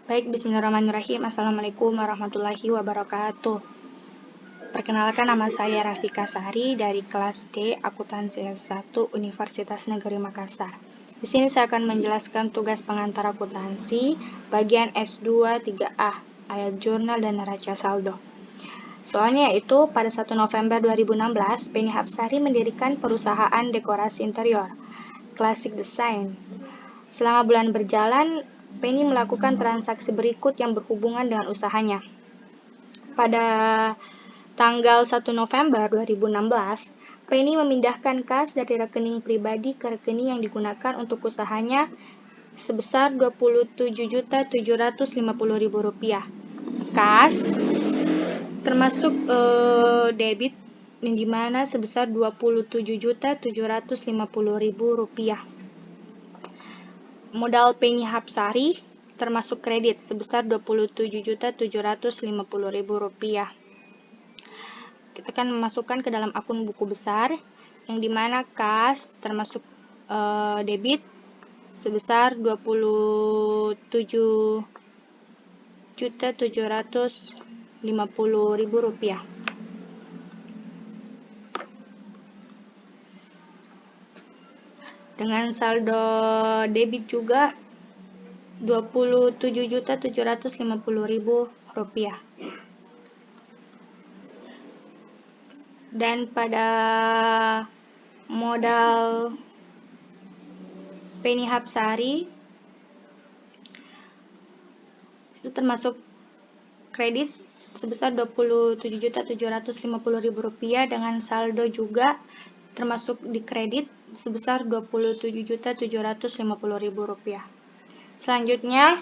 Baik, bismillahirrahmanirrahim. Assalamualaikum warahmatullahi wabarakatuh. Perkenalkan, nama saya Rafika Sari dari kelas D Akuntansi S1 Universitas Negeri Makassar. Di sini saya akan menjelaskan tugas pengantar akuntansi bagian S2 3A, ayat jurnal dan neraca saldo. Soalnya yaitu pada 1 November 2016, Penny Hapsari mendirikan perusahaan dekorasi interior, Classic Design. Selama bulan berjalan, Penny melakukan transaksi berikut yang berhubungan dengan usahanya. Pada tanggal 1 November 2016, Penny memindahkan kas dari rekening pribadi ke rekening yang digunakan untuk usahanya sebesar Rp27.750.000. Kas termasuk debit yang dimana sebesar Rp27.750.000. Modal Penny Hapsari termasuk kredit sebesar Rp27.750.000. Kita akan memasukkan ke dalam akun buku besar yang dimana kas termasuk debit sebesar Rp27.750.000. Dengan saldo debit juga Rp27.750.000. Dan pada modal Penny Hapsari itu termasuk kredit sebesar Rp27.750.000 dengan saldo juga termasuk di kredit sebesar Rp27.750.000. Selanjutnya,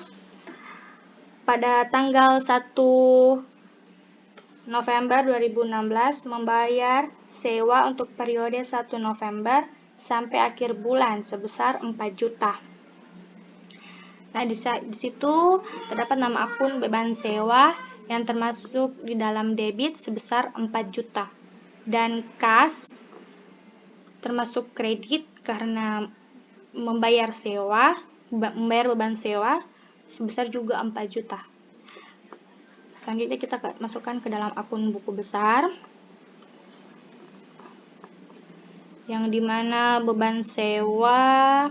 pada tanggal 1 November 2016 membayar sewa untuk periode 1 November sampai akhir bulan sebesar 4 juta. Nah, di situ terdapat nama akun beban sewa yang termasuk di dalam debit sebesar 4 juta. Dan kas termasuk kredit karena membayar beban sewa sebesar juga 4 juta. Selanjutnya kita masukkan ke dalam akun buku besar yang dimana beban sewa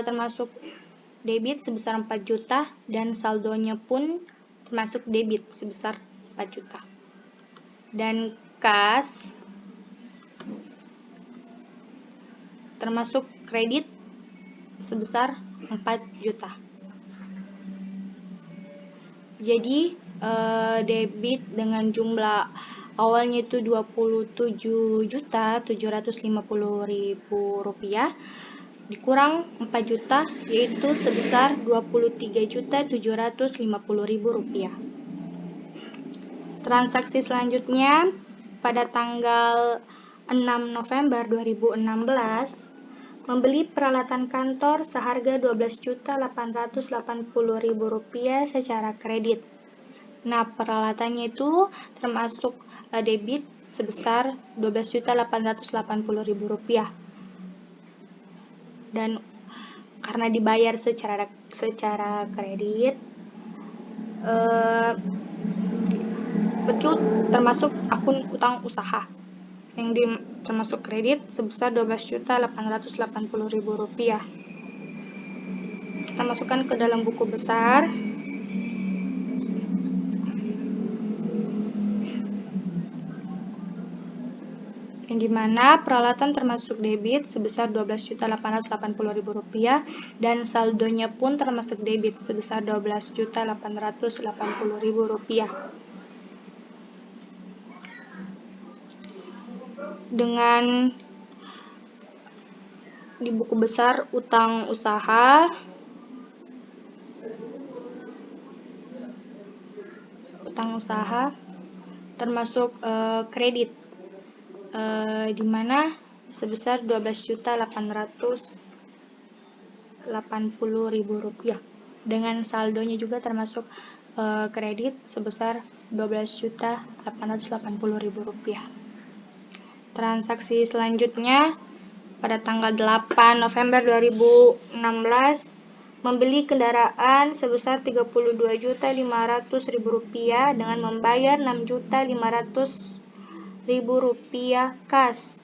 termasuk debit sebesar 4 juta dan saldonya pun termasuk debit sebesar 4 juta. Dan kas termasuk kredit sebesar 4 juta. Jadi debit dengan jumlah awalnya itu Rp27.750.000 dikurang 4 juta yaitu sebesar Rp23.750.000. Transaksi selanjutnya pada tanggal 6 November 2016 membeli peralatan kantor seharga Rp12.880.000 secara kredit. Nah, peralatannya itu termasuk debit sebesar Rp12.880.000. Dan karena dibayar secara kredit, itu termasuk akun utang usaha yang termasuk kredit sebesar Rp12.880.000. Kita masukkan ke dalam buku besar yang dimana peralatan termasuk debit sebesar Rp12.880.000 dan saldonya pun termasuk debit sebesar Rp12.880.000. Dengan di buku besar utang usaha termasuk kredit di mana sebesar Rp12.880.000. dengan saldonya juga termasuk kredit sebesar Rp12.880.000. Transaksi selanjutnya pada tanggal 8 November 2016 membeli kendaraan sebesar Rp32.500.000 dengan membayar Rp6.500.000 kas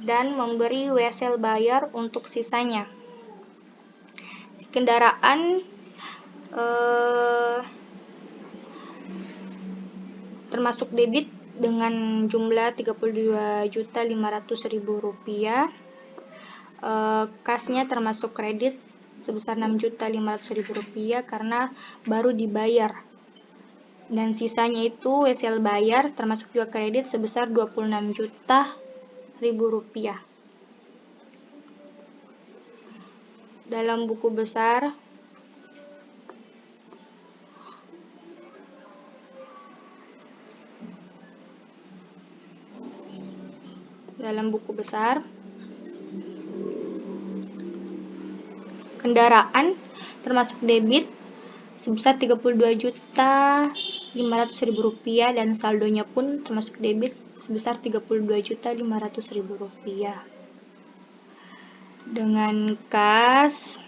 dan memberi wesel bayar untuk sisanya. Kendaraan termasuk debit dengan jumlah Rp32.500.000. Kasnya termasuk kredit sebesar Rp6.500.000 karena baru dibayar. Dan sisanya itu wesel bayar termasuk juga kredit sebesar Rp26.000. Dalam buku besar kendaraan termasuk debit sebesar Rp32.500.000 dan saldonya pun termasuk debit sebesar Rp32.500.000. Dengan kas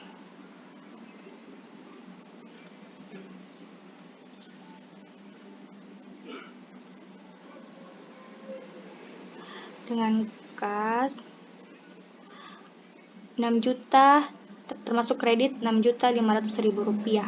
termasuk kredit Rp6.500.000.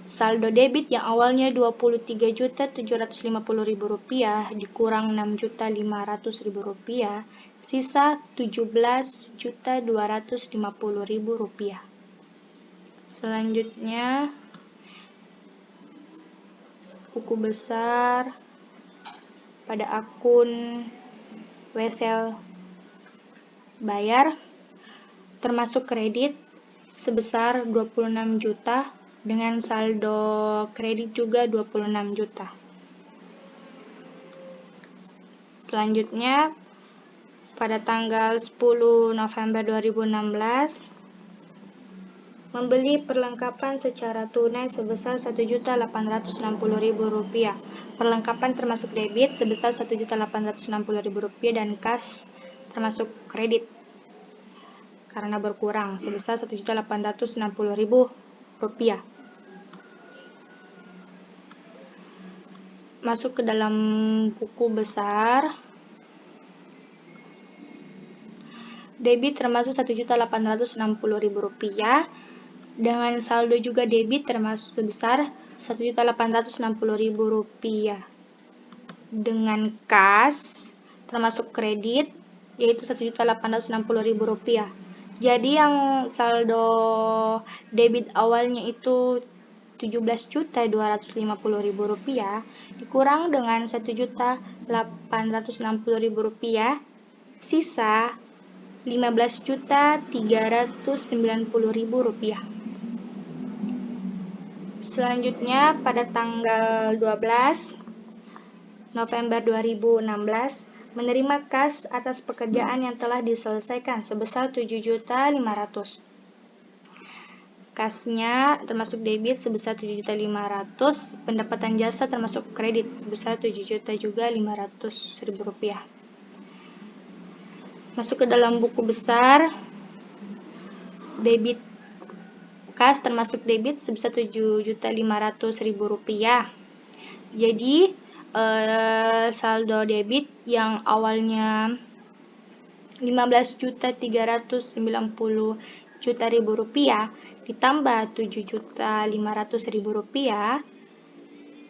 Saldo debit yang awalnya Rp23.750.000 dikurang Rp6.500.000, sisa Rp17.250.000. Selanjutnya buku besar pada akun wesel bayar termasuk kredit sebesar 26 juta dengan saldo kredit juga 26 juta. Selanjutnya pada tanggal 10 November 2016 membeli perlengkapan secara tunai sebesar Rp1.860.000. Perlengkapan termasuk debit sebesar Rp1.860.000 dan kas termasuk kredit karena berkurang sebesar Rp1.860.000. Masuk ke dalam buku besar. Debit termasuk Rp1.860.000 dengan saldo juga debit termasuk sebesar Rp1.860.000. Dengan kas termasuk kredit yaitu Rp1.860.000. Jadi yang saldo debit awalnya itu Rp17.250.000 dikurang dengan Rp1.860.000, sisa Rp15.390.000. Selanjutnya pada tanggal 12 November 2016 menerima kas atas pekerjaan yang telah diselesaikan sebesar Rp7.500.000. Kasnya termasuk debit sebesar Rp7.500.000, pendapatan jasa termasuk kredit sebesar Rp7.500.000. Masuk ke dalam buku besar. Debit kas termasuk debit sebesar Rp7.500.000. Jadi saldo debit yang awalnya Rp15.390.000 ditambah Rp7.500.000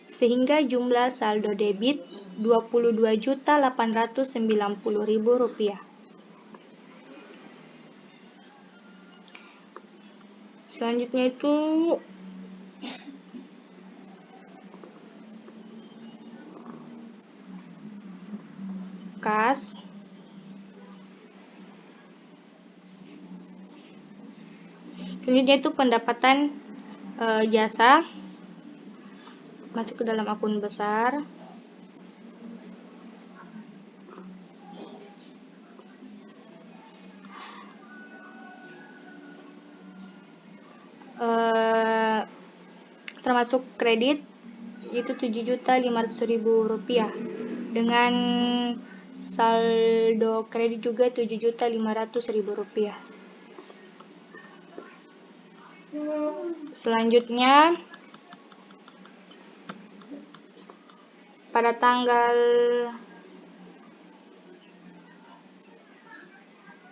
sehingga jumlah saldo debit Rp22.890.000. Selanjutnya itu kas. Selanjutnya itu pendapatan jasa. Masuk ke dalam akun besar. termasuk kredit itu Rp7.500.000 dengan saldo kredit juga Rp7.500.000. Selanjutnya pada tanggal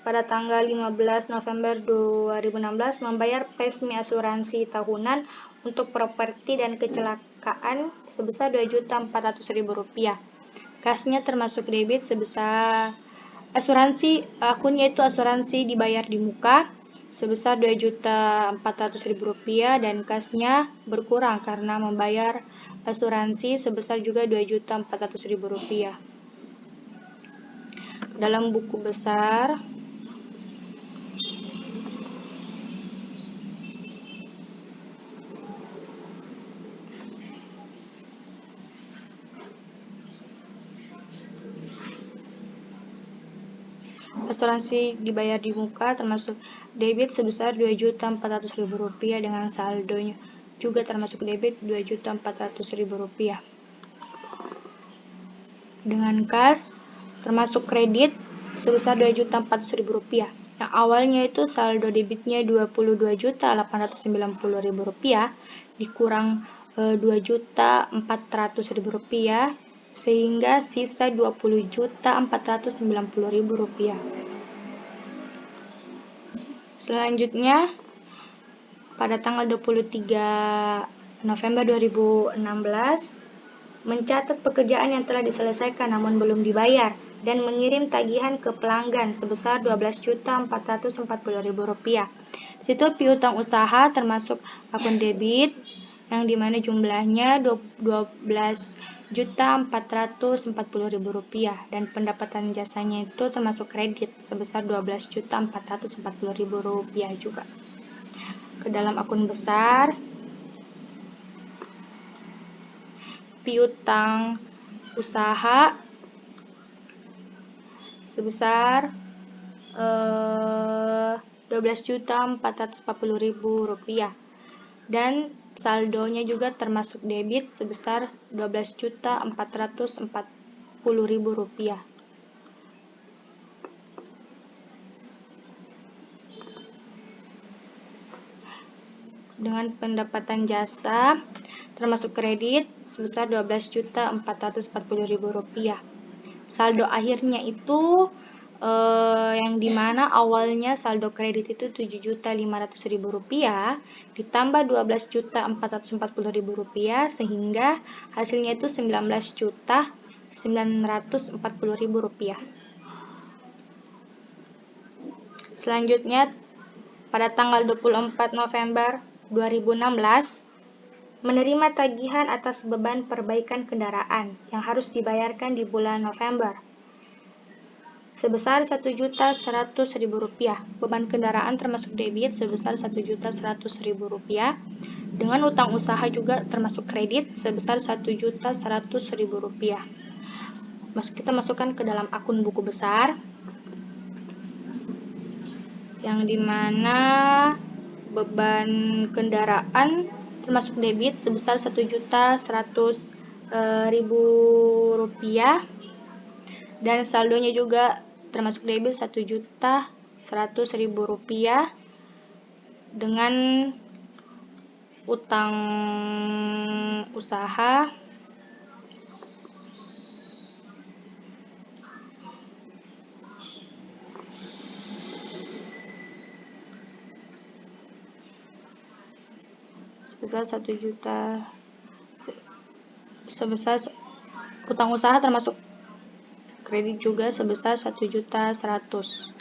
15 November 2016 membayar PESMI asuransi tahunan untuk properti dan kecelakaan sebesar Rp2.400.000. Kasnya termasuk debit sebesar akunnya itu asuransi dibayar di muka sebesar Rp2.400.000 dan kasnya berkurang karena membayar asuransi sebesar juga Rp2.400.000. Dalam buku besar asuransi dibayar di muka termasuk debit sebesar Rp2.400.000 dengan saldonya juga termasuk debit Rp2.400.000. Dengan kas termasuk kredit sebesar Rp2.400.000. Yang awalnya itu saldo debitnya Rp22.890.000 dikurang Rp2.400.000 sehingga sisa Rp20.490.000. Selanjutnya pada tanggal 23 November 2016 mencatat pekerjaan yang telah diselesaikan namun belum dibayar dan mengirim tagihan ke pelanggan sebesar Rp12.440.000. Situ piutang usaha termasuk akun debit yang dimana jumlahnya Rp12.440.000 dan pendapatan jasanya itu termasuk kredit sebesar Rp12.440.000 juga. Ke dalam akun besar piutang usaha sebesar Rp12.440.000 dan saldonya juga termasuk debit sebesar Rp12.440.000. Dengan pendapatan jasa termasuk kredit sebesar Rp12.440.000. Saldo akhirnya itu yang dimana awalnya saldo kredit itu Rp7.500.000 ditambah Rp12.440.000 sehingga hasilnya itu Rp19.940.000. Selanjutnya pada tanggal 24 November 2016 menerima tagihan atas beban perbaikan kendaraan yang harus dibayarkan di bulan November sebesar Rp1.100.000. Beban kendaraan termasuk debit sebesar Rp1.100.000 dengan utang usaha juga termasuk kredit sebesar Rp1.100.000. Kita masukkan ke dalam akun buku besar yang dimana beban kendaraan termasuk debit sebesar Rp1.100.000 dan saldonya juga termasuk debit Rp1.100.000 dengan utang usaha sebesar utang usaha termasuk kredit juga sebesar Rp1.100.000.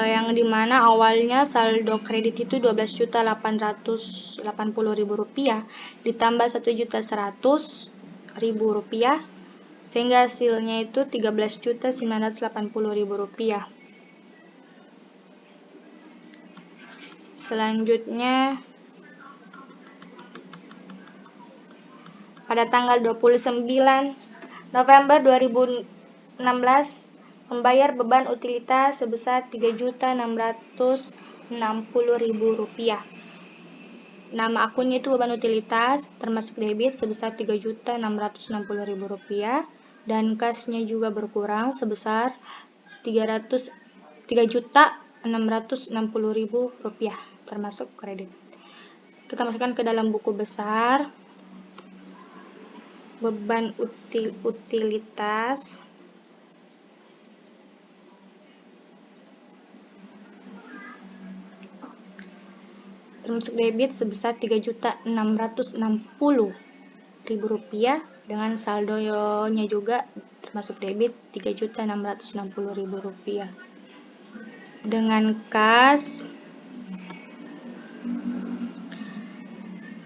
Yang dimana awalnya saldo kredit itu Rp12.880.000 ditambah Rp1.100.000 sehingga hasilnya itu Rp13.980.000. Selanjutnya pada tanggal 29 November 2016 membayar beban utilitas sebesar Rp3.660.000. Nama akunnya itu beban utilitas termasuk debit sebesar Rp3.660.000 dan kasnya juga berkurang sebesar Rp3.660.000 termasuk kredit. Kita masukkan ke dalam buku besar. Beban utilitas termasuk debit sebesar Rp3.660.000 dengan saldonya juga termasuk debit Rp3.660.000. Dengan kas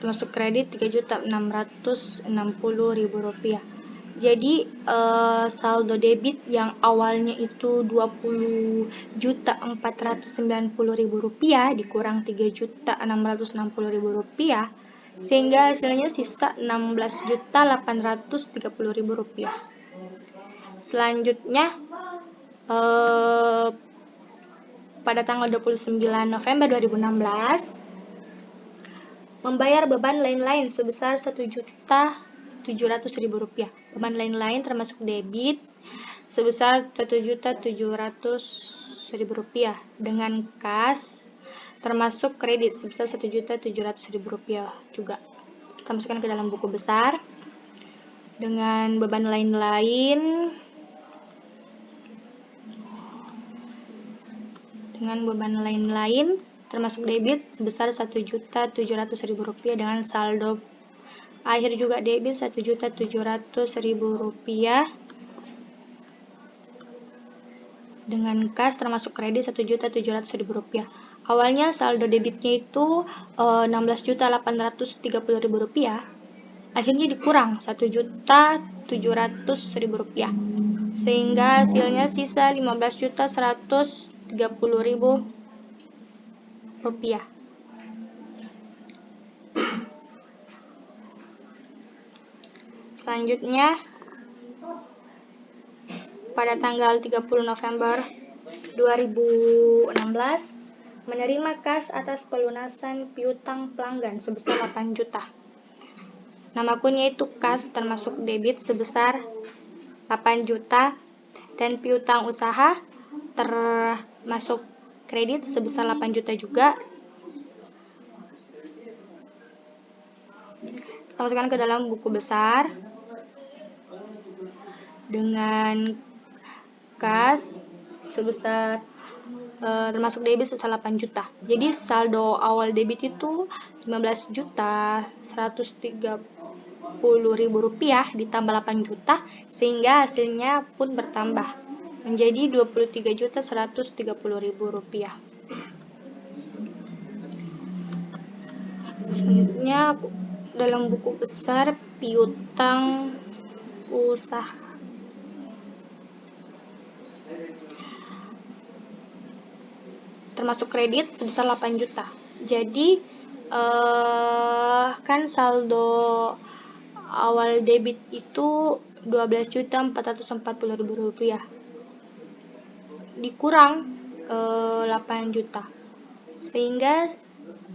termasuk kredit Rp3.660.000. Jadi saldo debit yang awalnya itu Rp20.490.000 dikurang Rp3.660.000 sehingga hasilnya sisa Rp16.830.000. Selanjutnya pada tanggal 29 November 2016 membayar beban lain-lain sebesar Rp1.700.000. Beban lain-lain termasuk debit sebesar Rp1.700.000 dengan kas termasuk kredit sebesar Rp1.700.000 juga. Kita masukkan ke dalam buku besar. Dengan beban lain-lain termasuk debit sebesar Rp1.700.000 dengan saldo akhir juga debit Rp1.700.000 dengan kas termasuk kredit Rp1.700.000. Awalnya saldo debitnya itu Rp16.830.000, akhirnya dikurang Rp1.700.000 sehingga hasilnya sisa Rp15.130.000. Selanjutnya pada tanggal 30 November 2016 menerima kas atas pelunasan piutang pelanggan sebesar 8 juta. Nama akunnya itu kas termasuk debit sebesar 8 juta dan piutang usaha termasuk kredit sebesar 8 juta juga. Kita masukkan ke dalam buku besar. Dengan kas sebesar termasuk debit sebesar 8 juta. Jadi saldo awal debit itu Rp15.130.000 ditambah 8 juta sehingga hasilnya pun bertambah menjadi Rp23.130.000. Selanjutnya dalam buku besar piutang usaha. Termasuk kredit sebesar 8 juta. Jadi kan saldo awal debit itu Rp12.440.000 dikurang 8 juta sehingga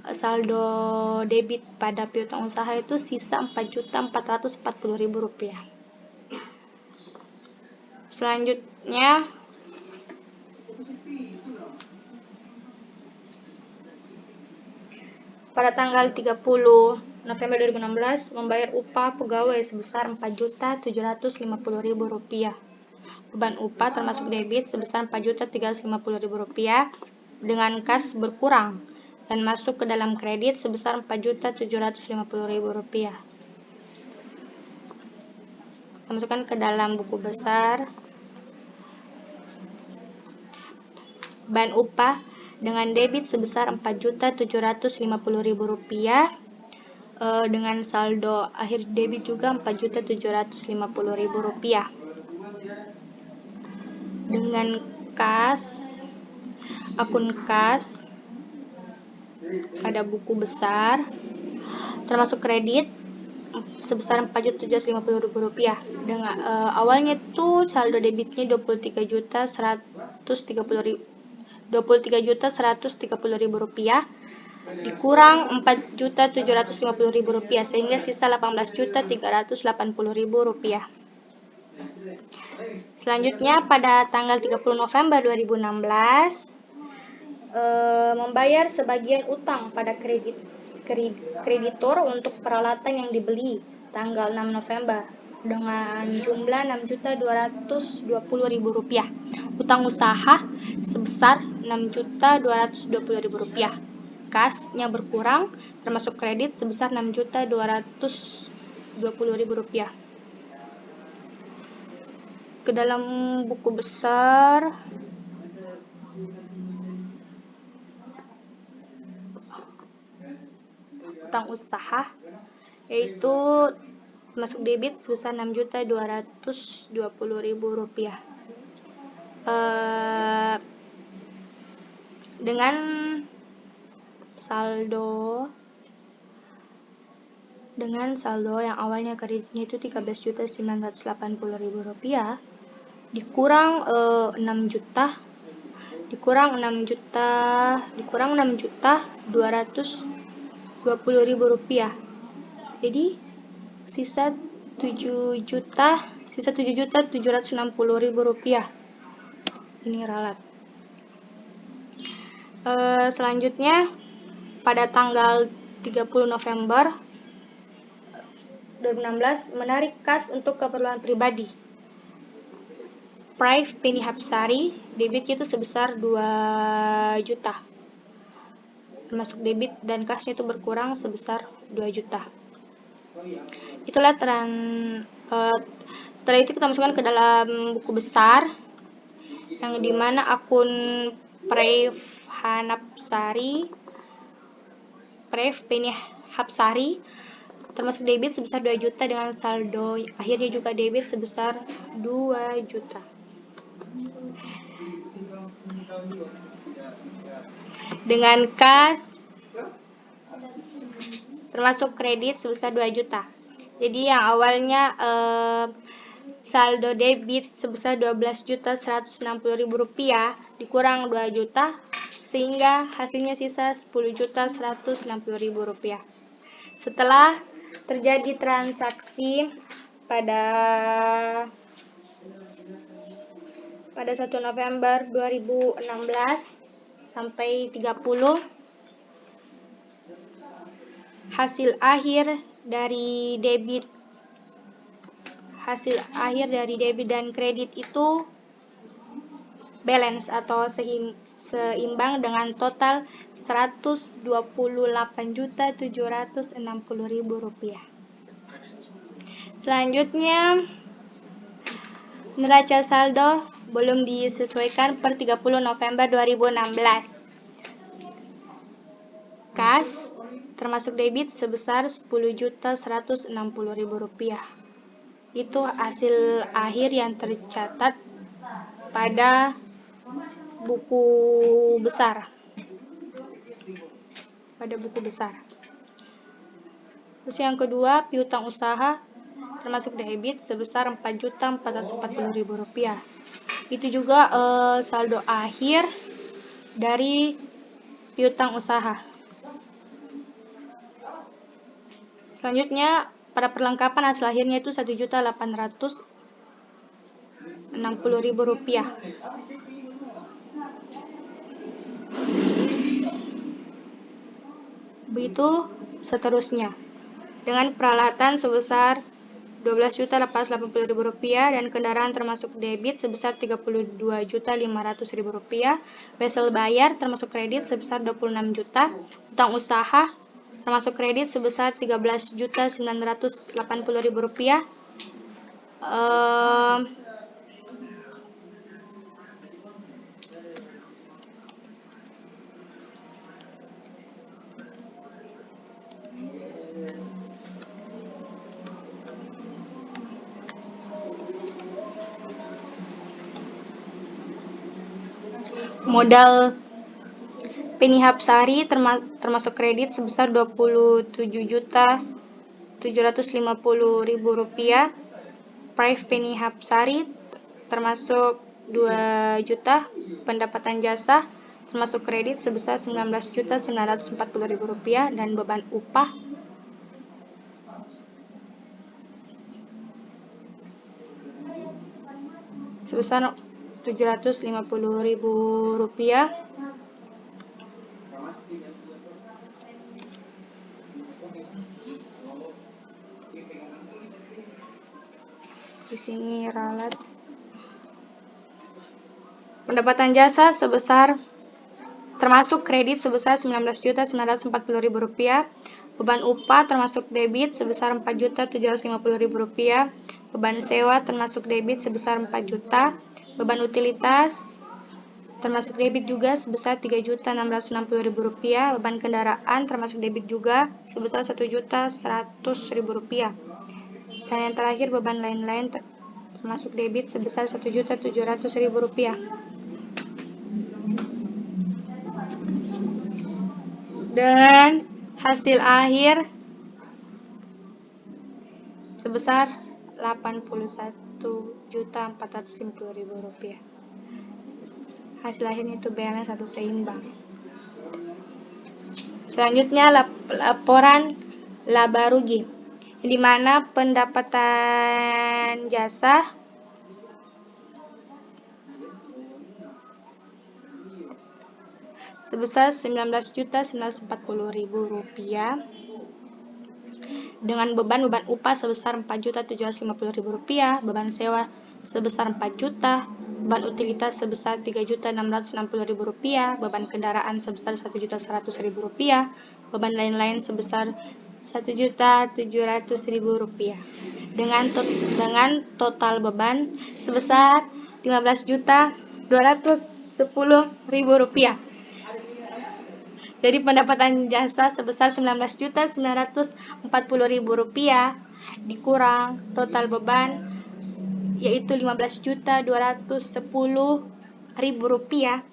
saldo debit pada piutang usaha itu sisa Rp4.440.000. Selanjutnya pada tanggal 30 November 2016 membayar upah pegawai sebesar Rp4.750.000. Beban upah termasuk debit sebesar Rp4.350.000 dengan kas berkurang dan masuk ke dalam kredit sebesar Rp4.750.000. Kita masukkan ke dalam buku besar. Beban upah dengan debit sebesar Rp4.750.000 dengan saldo akhir debit juga Rp4.750.000. Dengan kas akun kas pada buku besar termasuk kredit sebesar Rp4.750.000. Dengan awalnya itu saldo debitnya Rp23.130.000 dikurang Rp4.750.000 sehingga sisa Rp18.380.000. Selanjutnya pada tanggal 30 November 2016 membayar sebagian utang pada kreditor untuk peralatan yang dibeli tanggal 6 November dengan jumlah Rp6.220.000. Utang usaha sebesar Rp6.220.000. Kasnya berkurang termasuk kredit sebesar Rp6.220.000. Ke dalam buku besar utang usaha yaitu masuk debit sebesar Rp6.220.000. Dengan saldo yang awalnya kreditnya itu Rp13.980.000 dikurang 6 juta dikurang 6.220.000 jadi sisa 7.760.000 ini ralat. Selanjutnya pada tanggal 30 November 2016 menarik kas untuk keperluan pribadi. Prive Penny Hapsari debitnya itu sebesar 2 juta. Termasuk debit dan kasnya itu berkurang sebesar 2 juta. Itulah setelah itu kita masukkan ke dalam buku besar yang dimana akun Prive Penny Hapsari termasuk debit sebesar 2 juta dengan saldo akhirnya juga debit sebesar 2 juta. Dengan kas termasuk kredit sebesar 2 juta. Jadi yang awalnya saldo debit sebesar Rp12.160.000 dikurang 2 juta sehingga hasilnya sisa Rp10.160.000. Setelah terjadi transaksi pada 1 November 2016 sampai 30 hasil akhir dari debit dan kredit itu balance atau seimbang dengan total Rp128.760.000. Selanjutnya neraca saldo belum disesuaikan per 30 November 2016. Kas termasuk debit sebesar Rp10.160.000. Itu hasil akhir yang tercatat pada buku besar. Terus yang kedua, piutang usaha termasuk debit sebesar Rp4.440.000. Itu juga saldo akhir dari piutang usaha. Selanjutnya pada perlengkapan hasil akhirnya itu Rp1.860.000. Begitu seterusnya. Dengan peralatan sebesar Rp12.880.000 dan kendaraan termasuk debit sebesar Rp32.500.000. Wesel bayar termasuk kredit sebesar Rp26 juta. Utang usaha termasuk kredit sebesar Rp13.980.000. Modal Penny Hapsari termasuk kredit sebesar Rp27.750.000. Prive Penny Hapsari termasuk 2 juta. Pendapatan jasa termasuk kredit sebesar Rp19.940.000 dan beban upah sebesar Rp750.000. Di sini ralat. Pendapatan jasa sebesar termasuk kredit sebesar Rp19.940.000, beban upah termasuk debit sebesar Rp4.750.000, beban sewa termasuk debit sebesar 4 juta, beban utilitas termasuk debit juga sebesar Rp3.660.000, beban kendaraan termasuk debit juga sebesar Rp1.100.000, dan yang terakhir beban lain-lain termasuk debit sebesar Rp1.700.000. Dan hasil akhir sebesar Rp81.450.000. Hasil akhirnya itu balance atau seimbang. Selanjutnya laporan laba rugi, di mana pendapatan jasa sebesar Rp19.940.000 dengan beban upah sebesar Rp4.750.000, beban sewa sebesar 4 juta, beban utilitas sebesar Rp3.660.000, beban kendaraan sebesar Rp1.100.000, beban lain-lain sebesar Rp1.700.000, dengan total beban sebesar Rp15.210.000. Jadi pendapatan jasa sebesar Rp19.940.000 dikurang total beban yaitu Rp15.210.000.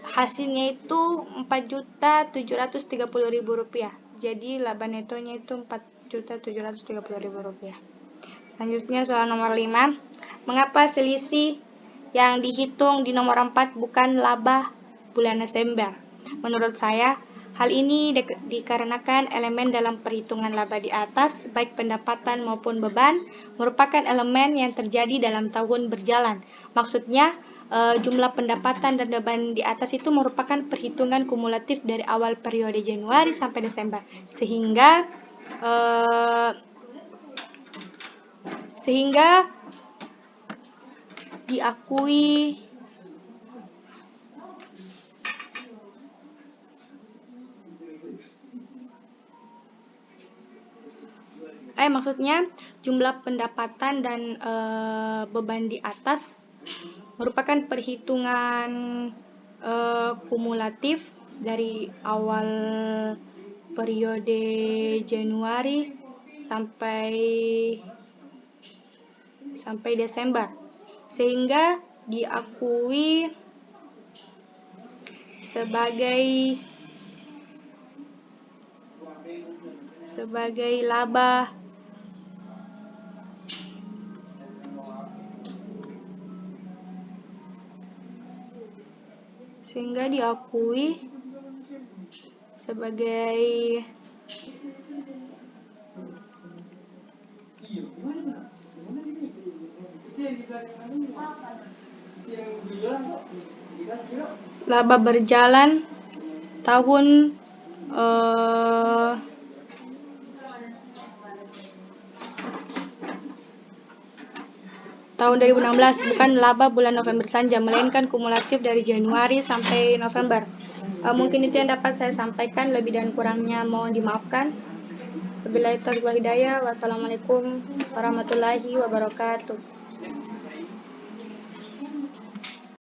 Hasilnya itu Rp4.730.000. Jadi laba netonya itu Rp4.730.000. Selanjutnya soal nomor 5. Mengapa selisih yang dihitung di nomor 4 bukan laba bulan Desember? Menurut saya, hal ini dikarenakan elemen dalam perhitungan laba di atas, baik pendapatan maupun beban, merupakan elemen yang terjadi dalam tahun berjalan. Maksudnya, jumlah pendapatan dan beban di atas itu merupakan perhitungan kumulatif dari awal periode Januari sampai Desember, sehingga diakui maksudnya jumlah pendapatan dan beban di atas merupakan perhitungan kumulatif dari awal periode Januari sampai Desember, sehingga diakui sebagai laba laba berjalan tahun 2016, bukan laba bulan November saja, melainkan kumulatif dari Januari sampai November. Mungkin itu yang dapat saya sampaikan, lebih dan kurangnya mohon dimaafkan. Wabillahi taufiq wal hidayah. Wassalamualaikum warahmatullahi wabarakatuh.